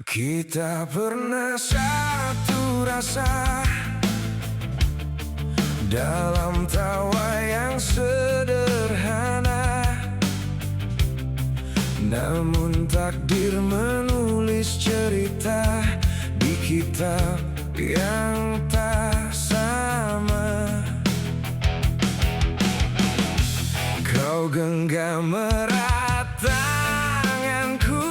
Kita pernah satu rasa dalam tawa yang sederhana, namun takdir menulis cerita di kitab yang tak sama. Kau genggam erat tanganku,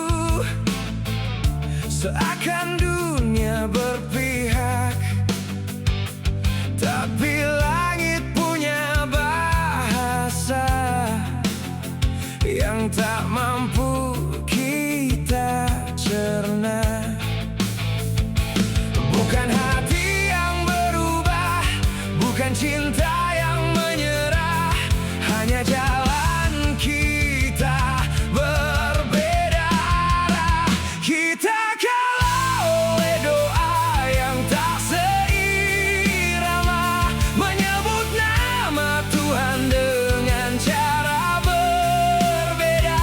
seakan dunia berpihak, tapi langit punya bahasa yang tak mampu kita cerna. Bukan hati yang berubah, bukan cinta yang menyerah, hanya jalan kita berbeda arah. Kita kalah oleh doa yang tak seirama, menyebut nama Tuhan dengan cara berbeda.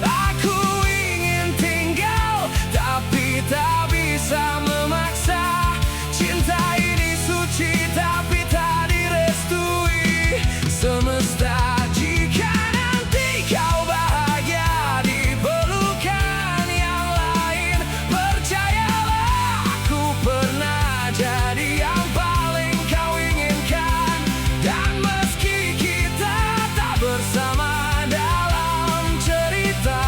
Aku ingin tinggal tapi tak bisa memaksa. Cinta ini suci tapi tak direstui semesta. Jika nanti kau bahagia di pelukan yang lain, percayalah aku pernah jadi yang paling kau inginkan. Dan meski kita tak bersama dalam cerita,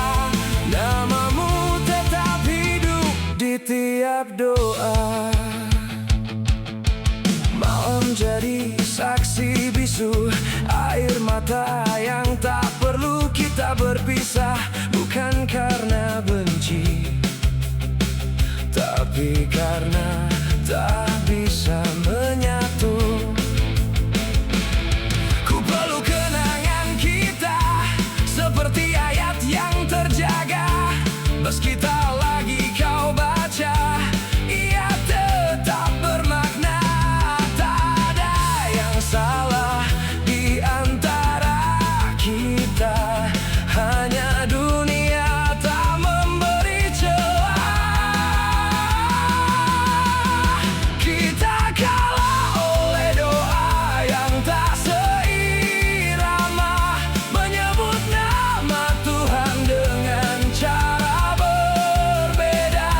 namamu tetap hidup di tiap doa. Malam jadi saksi bisu, air mata yang tak perlu kita berpisah. Bukan karena benci, tapi karena tak bisa menyatu. Ku peluk kenangan kita seperti ayat yang terjaga. Meski tak lagi kau baca, ia tetap bermakna. Tak ada yang salah di antara kita, hanya dunia tak memberi celah. Kita kalah oleh doa yang tak seirama, menyebut nama Tuhan dengan cara berbeda.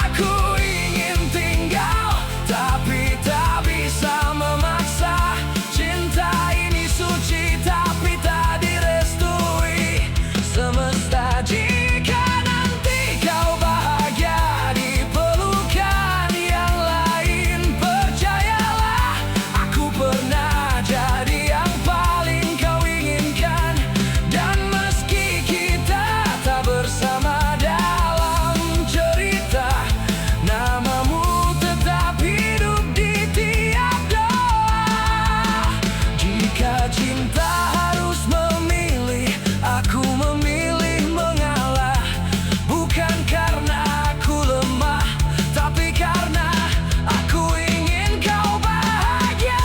Aku ingin tinggal tapi tak bisa memaksa. Cinta ini suci tapi tak direstui semesta. Jika nanti kau bahagia di pelukan yang lain, percayalah aku pernah jadi yang paling kau inginkan. Dan meski kita tak bersama dalam cerita, namamu tetap hidup di tiap doa. Jika cinta harus memilih, aku memilih mengalah. Bukan karena aku lemah, tapi karena aku ingin kau bahagia.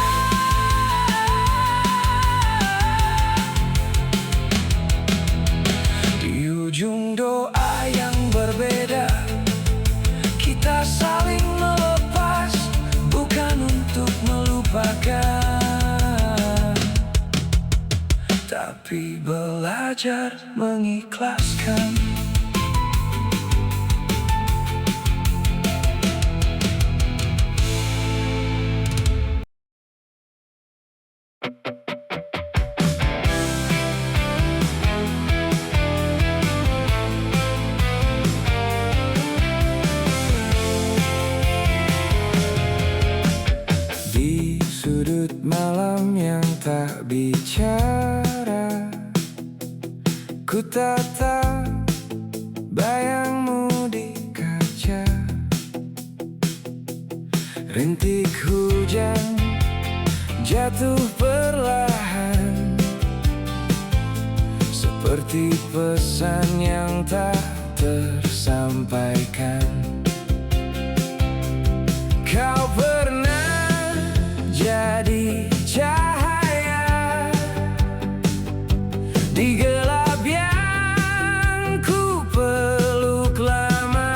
Di ujung doa yang berbeda, kita saling melepas, bukan untuk melupakan, tapi belajar mengikhlaskan. Di sudut malam yang tak bicara, ku tatap bayangmu di kaca. Rintik hujan jatuh perlahan, seperti pesan yang tak tersampaikan. Kau pernah jadi cahaya di gelap yang ku peluk lama.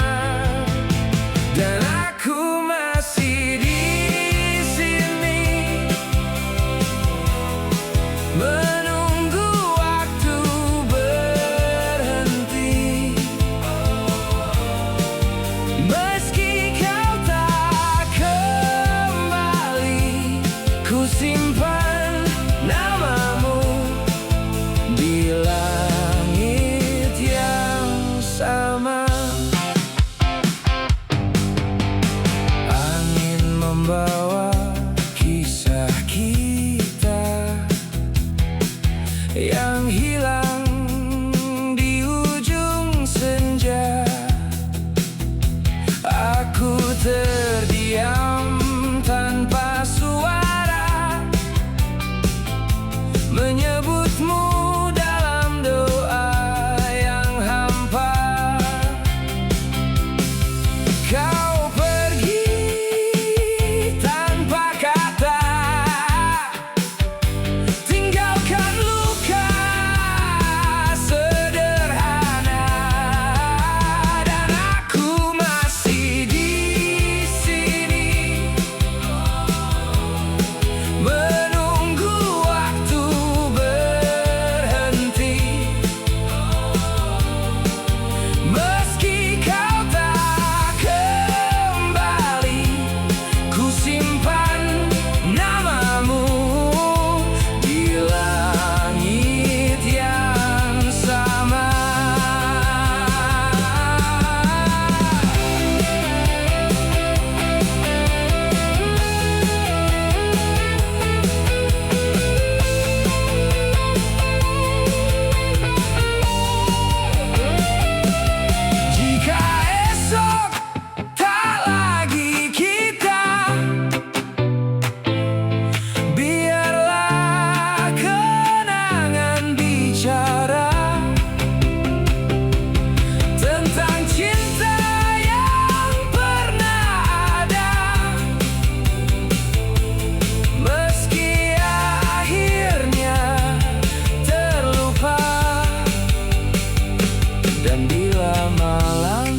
Dan bila malam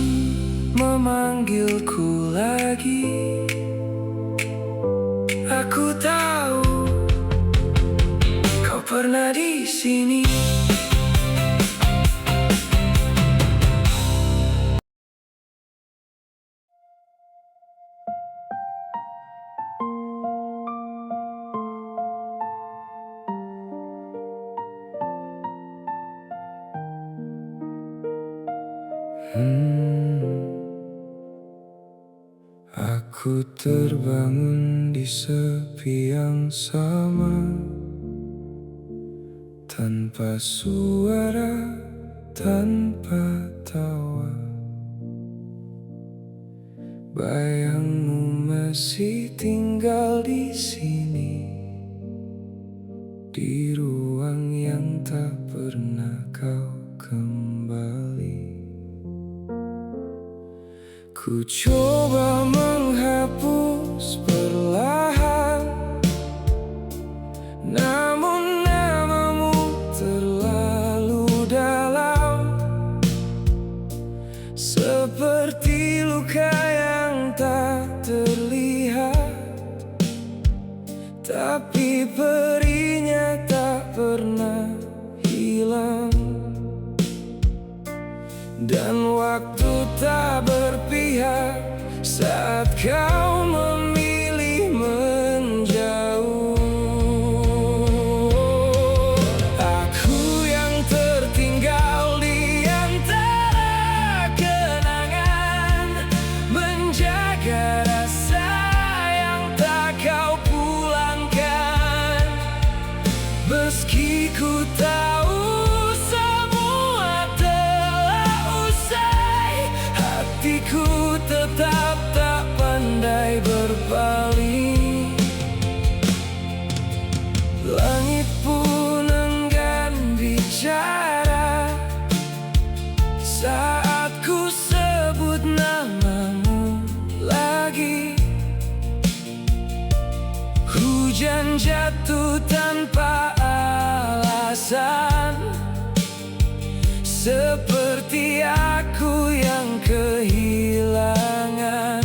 memanggilku lagi, aku tahu kau pernah di sini. Aku terbangun di sepi yang sama, tanpa suara, tanpa tawa. Bayangmu masih tinggal di sini, di ruang yang tak pernah kau kembali. Ku coba menghapus perlahan, namun namamu terlalu dalam, seperti luka yang tak terlihat, tapi perinya tak pernah hilang. Dan waktu tak berpihak saat kau memilih menjauh. Aku yang tertinggal di antara kenangan, menjaga rasa yang tak kau pulangkan. Meski ku tahu hatiku tetap tak pandai berpaling. Langit pun enggan bicara saat ku sebut namamu lagi. Hujan jatuh tanpa alasan, seperti aku yang kehilangan.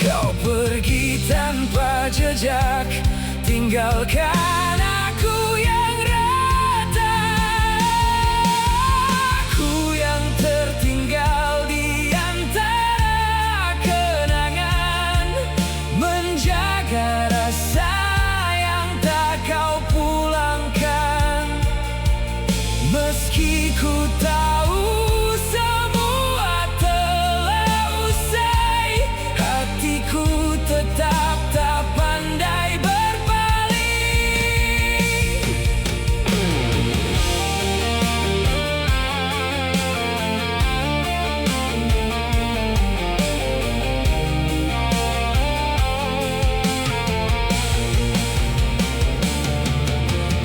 Kau pergi tanpa jejak, tinggalkan aku yang rata. Aku yang tertinggal di antara kenangan, menjaga rasa yang tak kau pulangkan. Meski ku tahu semua telah usai, hatiku tetap tak pandai berpaling.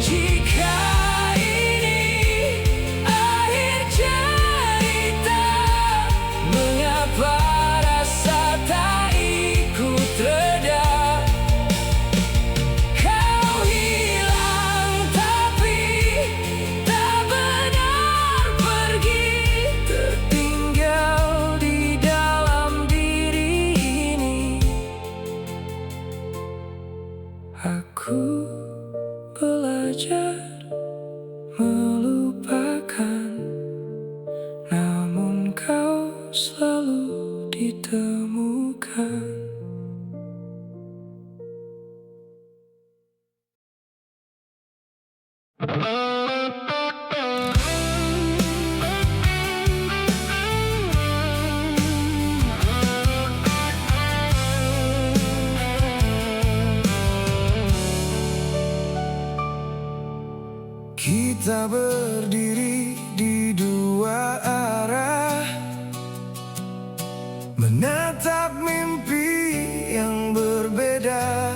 Jika aku belajar melupakan, namun kau selalu ditemukan. Kita berdiri di dua arah, menatap mimpi yang berbeda.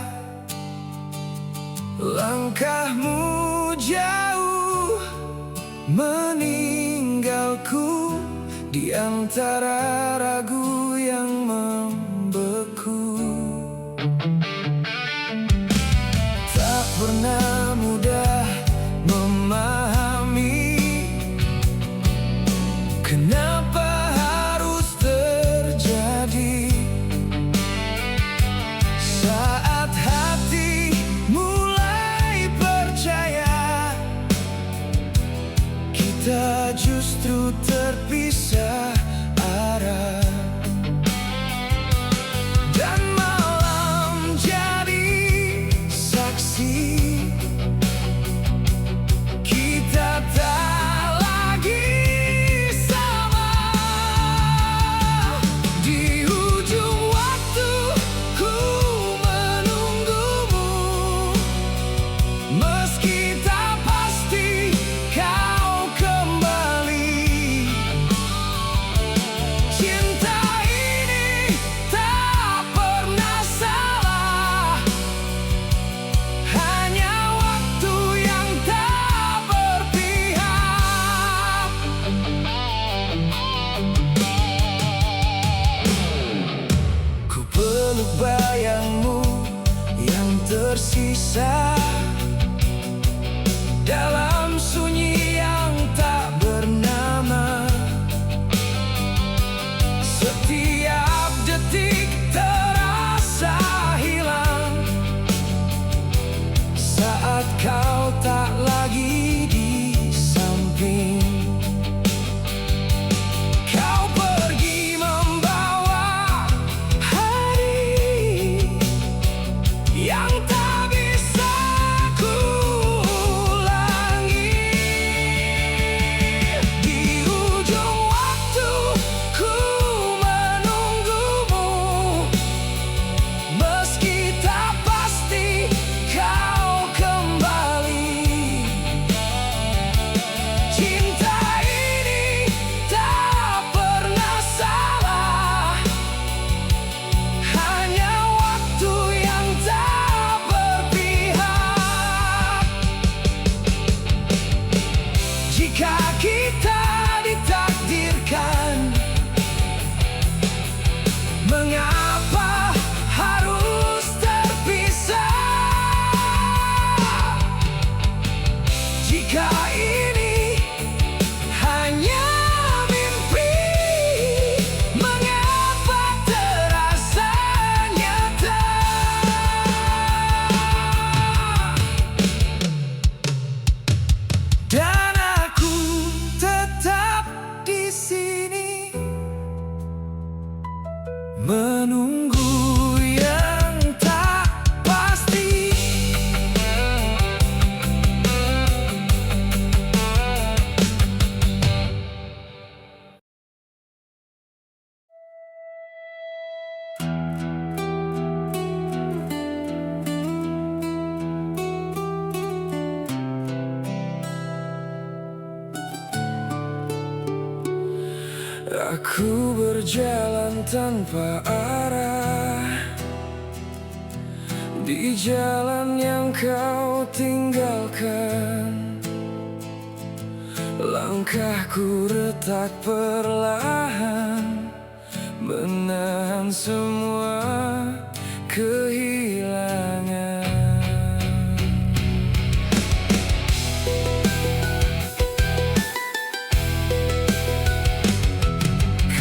Langkahmu jauh meninggalku di antara ragu yang membeku. Tak pernah mudah memahami Kenapa harus terjadi saat hati mulai percaya kita justru terpisah arah, dan malam jadi saksi kita tak lagi sama. Di ujung waktu ku menunggumu, meski tak pasti kau kembali. Cinta ini tak pernah salah, hanya waktu yang tak berpihak. Ku peluk bayangmu yang tersisa dalam sunyi yang tak bernama. Setiap detik terasa hilang saat kau tak lagi di samping. Kau pergi membawa hari yang tak bisa ku ulangi. Di ujung waktu ku menunggumu, meski tak pasti kau kembali. Cinta ini tak pernah salah, hanya waktu yang tak berpihak. Jika kita ditakdirkan, mengapa harus terpisah? Jika ini hanya mimpi, mengapa terasa nyata? Dan aku tetap di sini menunggu yang tak pasti. Aku berjalan tanpa arah di jalan yang kau tinggalkan. Langkahku retak perlahan, menahan semua kehilangan.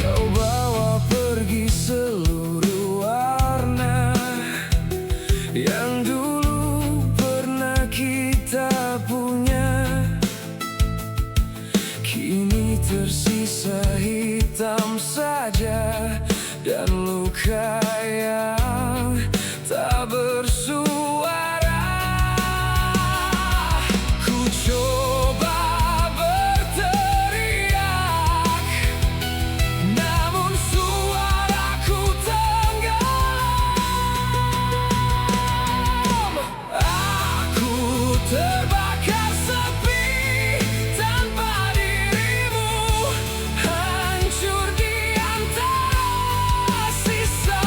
Kau bawa pergi seluruh warna yang dulu pernah kita punya. Kini tersisa hitam saja dan luka yang tak bersuara. Ku coba berteriak, namun suaraku tenggelam. Aku terbakar sepi tanpa dirimu, hancur di antara sisa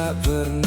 tak pernah